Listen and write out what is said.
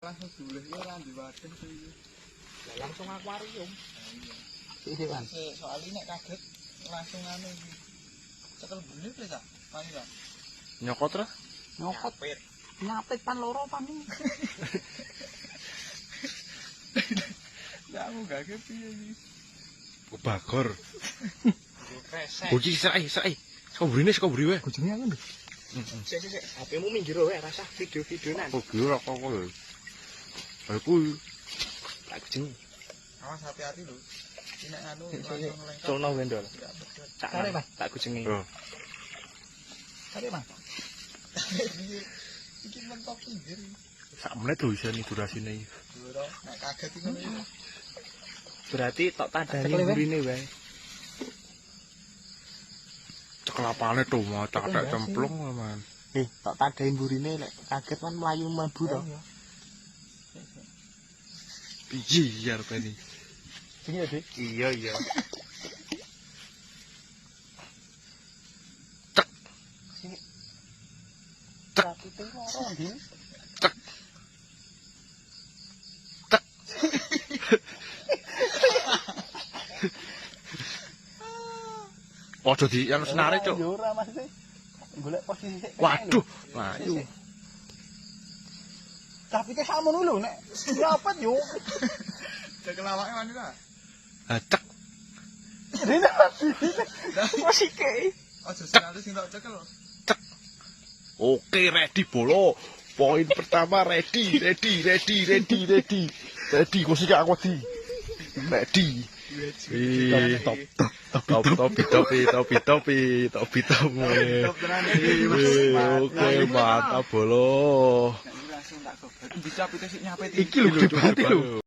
langsung dulehnya kan di wadah itu. Langsung akuarium. Iya kan. Soalnya nek kaget langsung anu iki. Cekel bener wis ah. Pani lah. Nyokot ra? Nyokot. Nyapit pan loro pan iki. Ya aku gak piye iki. Bagor. Kresek. Kuci serai. Saka mburi wae. Kujenge aku lho. Sik. HP-mu minggir wae rasa video-videonan. Kok gila kok ya. Aku Tak kujenge. Awas hati-hati lho. Nek anu langsung lengkap. Colno wendol. Kare, Mas. Tak kujenge. Oh. Kare, Mas. Iki mentok pinggir. Sak menit lho isine durasine iki. Lho, nek kaget iki ngono. Berarti tok tandani mburine wae. Cekelapane to mau cakek cemplung man. Tok tandani mburine nek kaget kan mlayu mlebu to. Piye ya arepane? Sini ya, Dik. Iya. Sini. Cek. Rakite loro, Din. Cek. Ojo di yang senare, Cuk. Yo ora Mas. Golek posisi sik. Waduh, layu. Tapi ke samono lho nek nyapet yo. Cekel awake mani ta? Ha cek. Rene posike. Aja senare sing tak cekel. Oke, ready bolo. Poin pertama ready. Ready, kok sik aku di. Ready. Topi. Oke, mantap bolo. Langsung tak gobat. Bisa pitik sik nyapet Iki lho gede banget lho.